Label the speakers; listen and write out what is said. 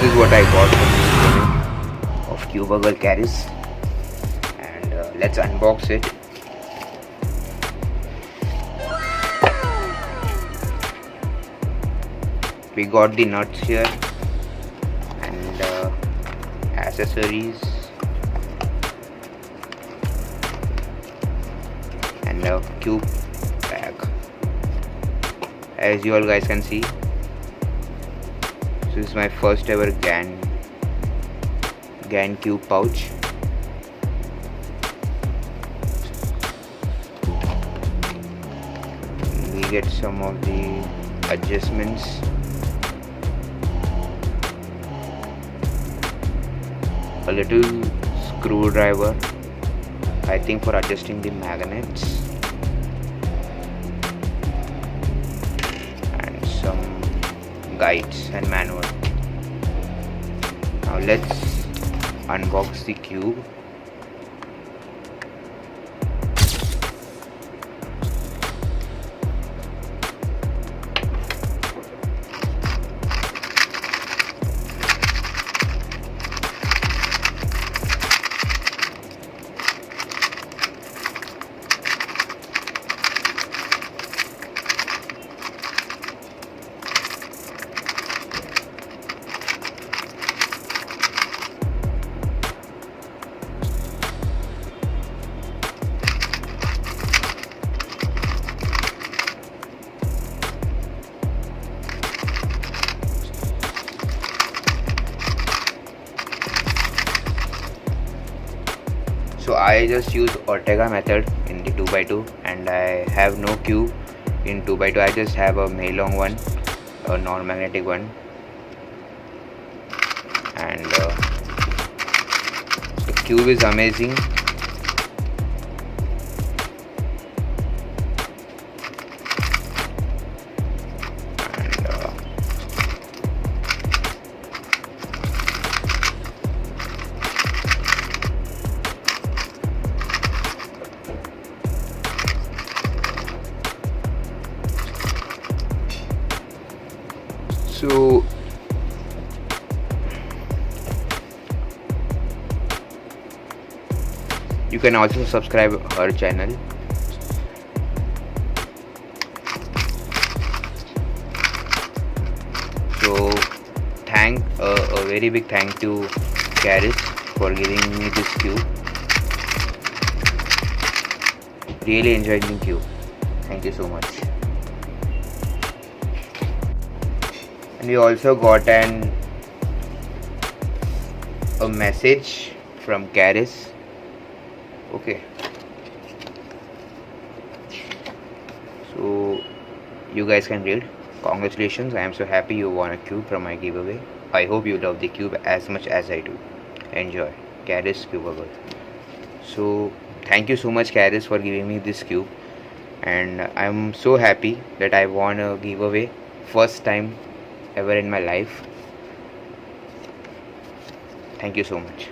Speaker 1: this is what I got from this giveaway of Cubicle carries, and let's unbox it. We got the nuts here and accessories and a cube bag. As you all guys can see, this is my first ever GAN cube pouch. We get some of the adjustments. A little screwdriver, I think, for adjusting the magnets, and some guides and manual. Now let's unbox the cube. So I just use Ortega method in the 2x2, and I have no cube in 2x2. I just have a Meilong one, a non-magnetic one, and the cube is amazing. So you can also subscribe her channel. So a very big thank to Caris for giving me this cube. Really enjoyed the cube. Thank you so much. And we also got a message from Caris. Okay, so you guys can read. Congratulations, I am so happy you won a cube from my giveaway. I hope you love the cube as much as I do. Enjoy. Caris Cubicle. So thank you so much, Caris, for giving me this cube, and I'm so happy that I won a giveaway first time ever in my life. Thank you so much.